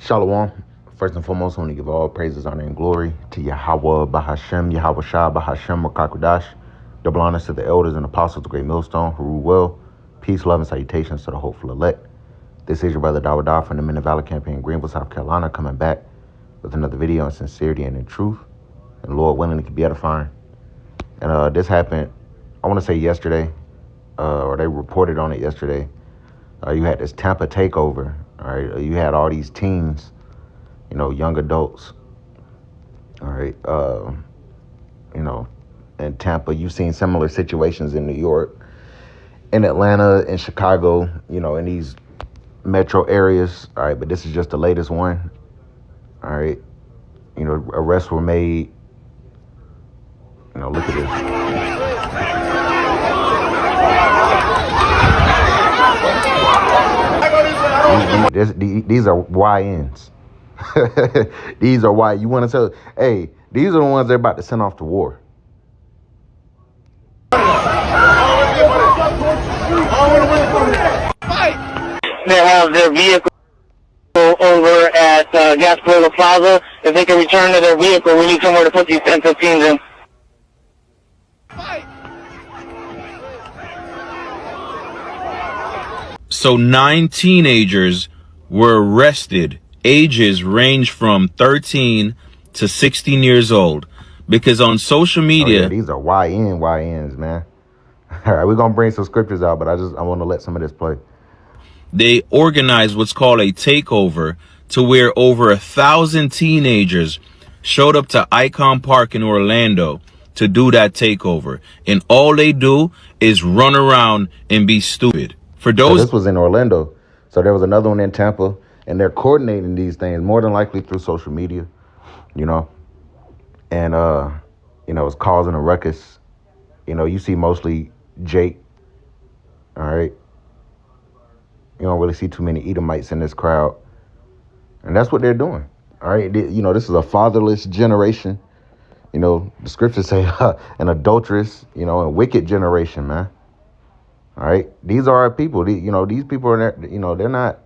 Shalom. First and foremost, I want to give all praises, honor, and glory to Yahweh, Bahashem, Yahweh Shah, Bahashem, Rakakudash. Double honors to the elders and apostles of the Great Millstone who rule well. Peace, love, and salutations to the hopeful elect. This is your brother Dawadah from the Men of Valor campaign in Greenville, South Carolina, coming back with another video in sincerity and in truth. And Lord willing, it can be edifying. And this happened, I want to say yesterday, or they reported on it yesterday. You had this Tampa takeover. All right, you had all these teens, young adults. All right, in Tampa, you've seen similar situations in New York, in Atlanta, in Chicago, in these metro areas. All right, but this is just the latest one. All right, arrests were made. Look at this. These are YNs. These are why you want to tell. Hey, these are the ones they're about to send off to war. They have their vehicle over at Gasparilla Plaza. If they can return to their vehicle, we need somewhere to put these 10-15s in. So 9 teenagers were arrested. Ages range from 13 to 16 years old. Because on social media... these are YNs, man. All right, we're going to bring some scriptures out, but I want to let some of this play. They organized what's called a takeover to where over 1,000 teenagers showed up to Icon Park in Orlando to do that takeover. And all they do is run around and be stupid. For those, so this was in Orlando. So there was another one in Tampa, and they're coordinating these things more than likely through social media, and it's causing a ruckus. You see mostly Jake. All right. You don't really see too many Edomites in this crowd, and that's what they're doing. All right. This is a fatherless generation. The scriptures say an adulterous, and wicked generation, man. All right, these are our people. These people are, they're not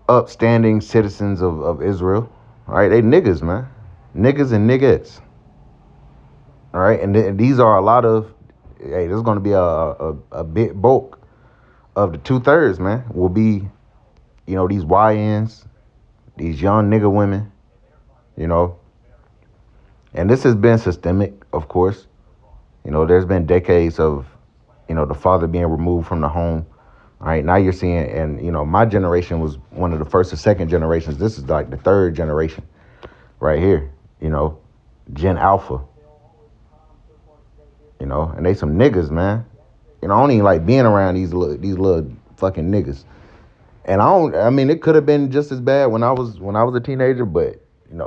upstanding citizens of Israel. All right, they niggas, man, niggas and niggettes. All right, and these are a lot of. Hey, there's going to be a big bulk of the 2/3, man. Will be, these YNs, these young nigga women, and this has been systemic, of course. There's been decades of. The father being removed from the home. All right, now you're seeing, and, my generation was one of the first or second generations. This is like the third generation right here, Gen Alpha, and they some niggas, man. I don't even like being around these little fucking niggas. And it could have been just as bad when I was a teenager, but,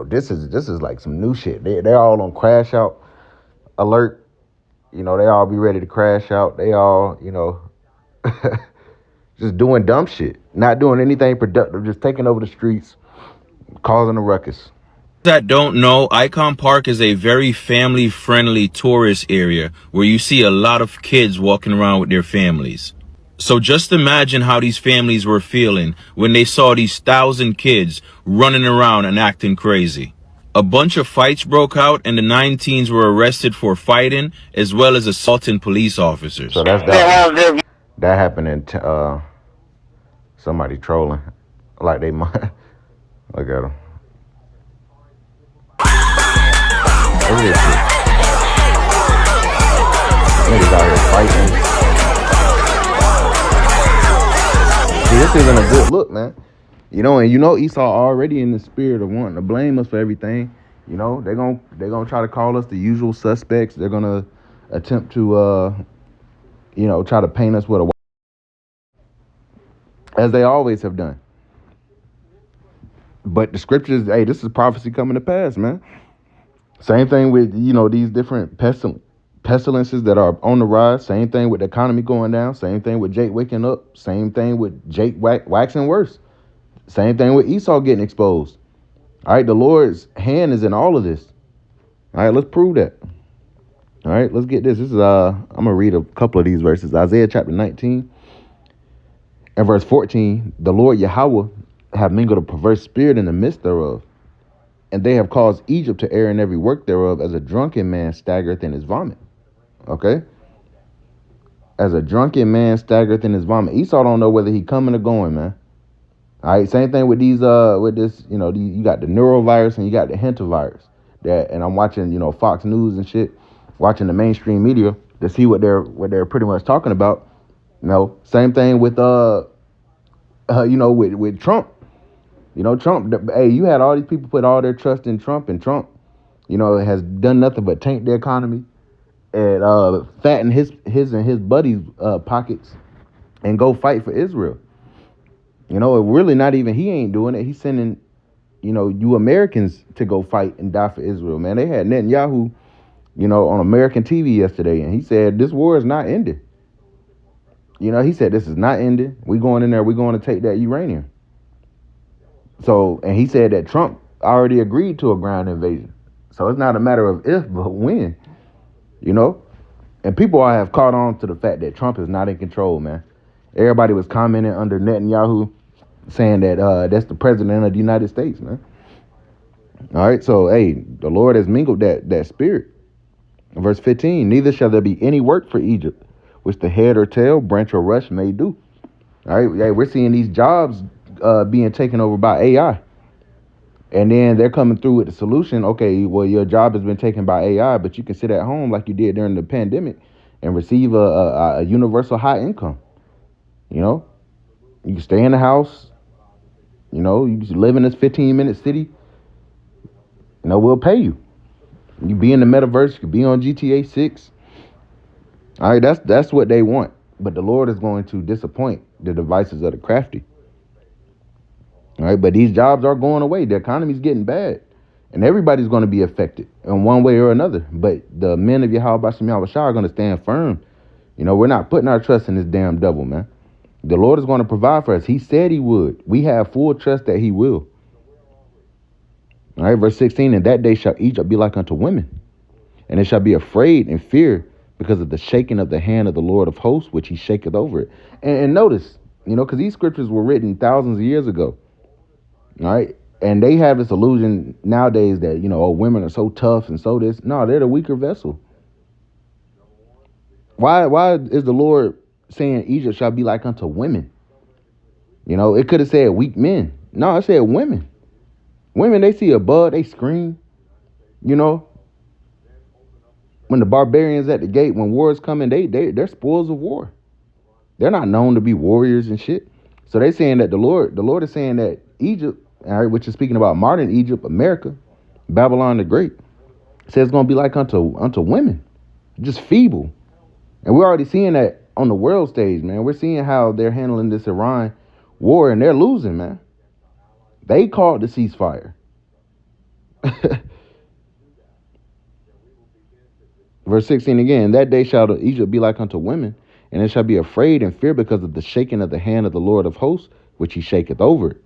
this is like some new shit. They're all on crash out alert. They all be ready to crash out. They all, just doing dumb shit. Not doing anything productive. Just taking over the streets, causing a ruckus. That don't know, Icon Park is a very family-friendly tourist area where you see a lot of kids walking around with their families. So just imagine how these families were feeling when they saw these 1,000 kids running around and acting crazy. A bunch of fights broke out and the 9 teens were arrested for fighting as well as assaulting police officers. So that happened in somebody trolling like they might. Look at them. Look at this shit. Niggas out here fighting. See, this isn't a good look, man. And Esau already in the spirit of wanting to blame us for everything. They're gonna try to call us the usual suspects. They're gonna attempt to try to paint us with a, as they always have done. But the scriptures, hey, this is prophecy coming to pass, man. Same thing with these different pestilences that are on the rise. Same thing with the economy going down. Same thing with Jake waking up. Same thing with Jake waxing worse. Same thing with Esau getting exposed. All right, the Lord's hand is in all of this. All right, let's prove that. All right, let's get this. This is I'm gonna read a couple of these verses. Isaiah chapter 19 and verse 14. The Lord Yahweh have mingled a perverse spirit in the midst thereof. And they have caused Egypt to err in every work thereof, as a drunken man staggereth in his vomit. Okay? As a drunken man staggereth in his vomit. Esau don't know whether he coming or going, man. All right, same thing with these, with this, you got the neurovirus and you got the hantavirus. And I'm watching, Fox News and shit, watching the mainstream media to see what they're pretty much talking about. Same thing with, with Trump. Trump, hey, you had all these people put all their trust in Trump, and Trump, has done nothing but tank the economy and fatten his and his buddies' pockets and go fight for Israel. It really not even, he ain't doing it. He's sending, you Americans to go fight and die for Israel, man. They had Netanyahu, on American TV yesterday, and he said, this war is not ending. He said, this is not ending. We going in there, we're going to take that uranium. So, and he said that Trump already agreed to a ground invasion. So it's not a matter of if, but when, And people all have caught on to the fact that Trump is not in control, man. Everybody was commenting under Netanyahu saying that that's the president of the United States, man. All right, so, hey, the Lord has mingled that spirit. Verse 15, neither shall there be any work for Egypt, which the head or tail, branch or rush may do. All right, hey, we're seeing these jobs being taken over by AI. And then they're coming through with the solution. Okay, well, your job has been taken by AI, but you can sit at home like you did during the pandemic and receive a universal high income. You can stay in the house. You can live in this 15-minute city. We'll pay you. You be in the metaverse. You can be on GTA 6. All right, that's what they want. But the Lord is going to disappoint the devices of the crafty. All right, but these jobs are going away. The economy's getting bad. And everybody's going to be affected in one way or another. But the men of Yahweh Bashem Yahweh are going to stand firm. We're not putting our trust in this damn devil, man. The Lord is going to provide for us. He said he would. We have full trust that he will. All right, verse 16, in that day shall Egypt be like unto women, and it shall be afraid and fear because of the shaking of the hand of the Lord of hosts, which he shaketh over it. And notice, because these scriptures were written thousands of years ago. All right. And they have this illusion nowadays that, women are so tough and so this. No, they're the weaker vessel. Why is the Lord saying Egypt shall be like unto women? It could have said weak men. No, it said women. Women, they see a bud, they scream. When the barbarians at the gate, when war is coming, they're spoils of war. They're not known to be warriors and shit. So they're saying that the Lord is saying that Egypt, all right, which is speaking about modern Egypt, America, Babylon the Great, says it's going to be like unto women, just feeble. And we're already seeing that on the world stage, man. We're seeing how they're handling this Iran war, and they're losing, man. They called the ceasefire. Verse 16 again, that day shall Egypt be like unto women, and it shall be afraid and fear because of the shaking of the hand of the Lord of hosts, which he shaketh over it.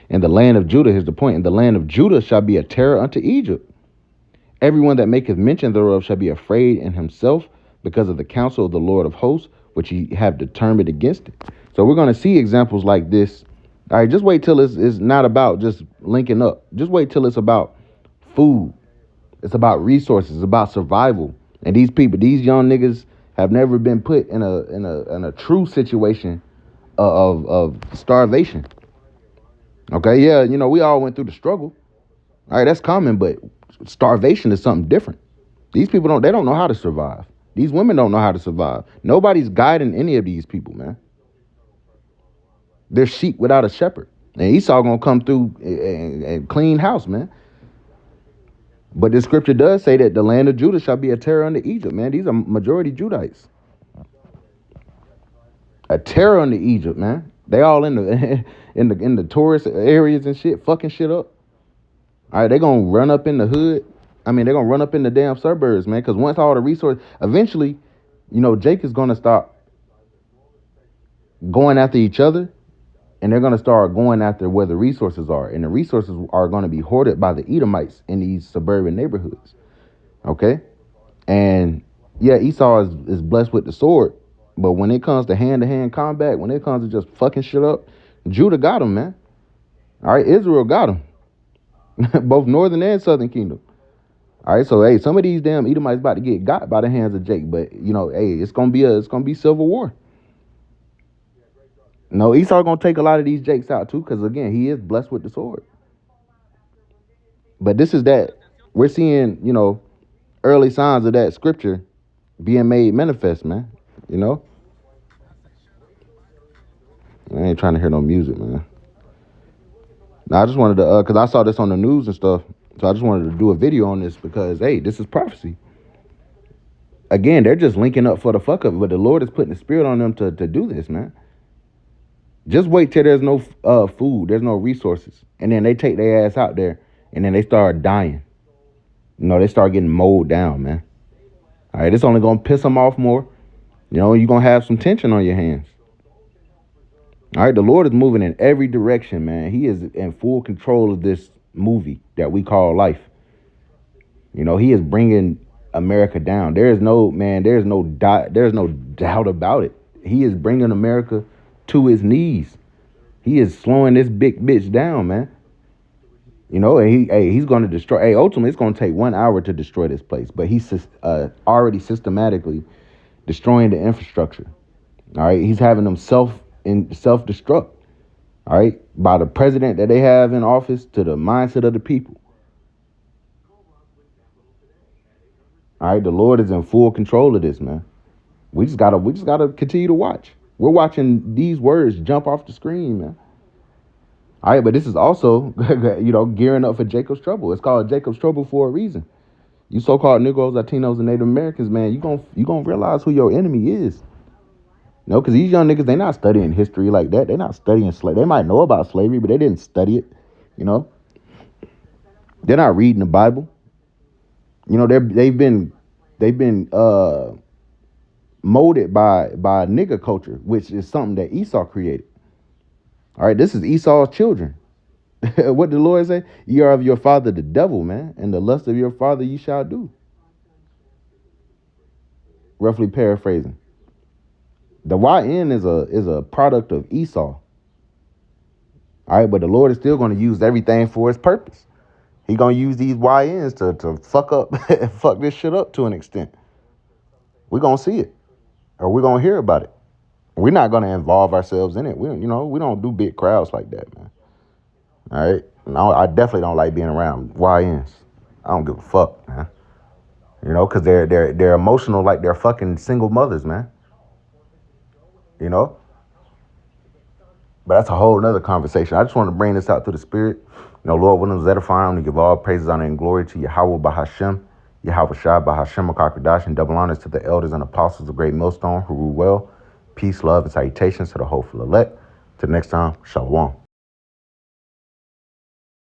And the land of Judah, here's the point, and the land of Judah shall be a terror unto Egypt. Everyone that maketh mention thereof shall be afraid in himself because of the counsel of the Lord of hosts, which he have determined against it. So we're going to see examples like this. All right, just wait till it's not about just linking up. Just wait till it's about food. It's about resources. It's about survival. And these people, these young niggas, have never been put in a true situation of starvation. Okay, yeah, we all went through the struggle. All right, that's common, but starvation is something different. These people don't know how to survive. These women don't know how to survive. Nobody's guiding any of these people, man. They're sheep without a shepherd. And Esau gonna come through and clean house, man. But the scripture does say that the land of Judah shall be a terror unto Egypt, man. These are majority Judites. A terror unto Egypt, man. They all in the in the tourist areas and shit, fucking shit up. All right, they gonna run up in the hood. I mean, they're gonna run up in the damn suburbs, man. Because once all the resources, eventually, Jake is gonna stop going after each other, and they're gonna start going after where the resources are, and the resources are gonna be hoarded by the Edomites in these suburban neighborhoods. Okay, and yeah, Esau is blessed with the sword, but when it comes to hand-to-hand combat, when it comes to just fucking shit up, Judah got him, man. All right, Israel got them, both northern and southern kingdom. All right, so hey, some of these damn Edomites about to get got by the hands of Jake, but hey, it's gonna be civil war. No, Esau gonna take a lot of these Jakes out too, because again, he is blessed with the sword. But this is that we're seeing, early signs of that scripture being made manifest, man. I ain't trying to hear no music, man. Now I just wanted to, cause I saw this on the news and stuff, so I just wanted to do a video on this because, hey, this is prophecy. Again, they're just linking up for the fuck of it, but the Lord is putting the spirit on them to do this, man. Just wait till there's no food, there's no resources, and then they take their ass out there, and then they start dying. They start getting mowed down, man. All right, it's only gonna piss them off more. You're gonna have some tension on your hands. All right, the Lord is moving in every direction, man. He is in full control of this movie that we call life. He is bringing America down. There's no doubt about it. He is bringing America to his knees. He is slowing this big bitch down, man. And he's going to destroy. Hey, ultimately, it's going to take 1 hour to destroy this place, but he's already systematically destroying the infrastructure. All right, he's having them self-destruct. All right, by the president that they have in office to the mindset of the people. All right, the Lord is in full control of this, man. We just gotta continue to watch. We're watching these words jump off the screen, man. All right, but this is also, gearing up for Jacob's trouble. It's called Jacob's trouble for a reason. You so-called Negroes, Latinos, and Native Americans, man, you gonna realize who your enemy is. Because these young niggas, they not studying history like that. They're not studying slavery. They might know about slavery, but they didn't study it. They're not reading the Bible. They've been molded by nigger culture, which is something that Esau created. All right, this is Esau's children. What did the Lord say? You are of your father the devil, man, and the lust of your father you shall do. Roughly paraphrasing. The YN is a product of Esau. All right, but the Lord is still going to use everything for his purpose. He going to use these YNs to fuck this shit up to an extent. We're going to see it, or we're going to hear about it. We're not going to involve ourselves in it. We don't do big crowds like that, man. All right? No, I definitely don't like being around YNs. I don't give a fuck, man. Because they're emotional like they're fucking single mothers, man. But that's a whole nother conversation. I just want to bring this out to the spirit. Lord Williams, edifying, to give all praises, honor, and glory to Yahweh Bahashem, Yahweh Shah Bahashem Akakodash, and double honors to the elders and apostles of Great Millstone who rule well. Peace, love, and salutations to the hopeful elect. Till next time, Shalom.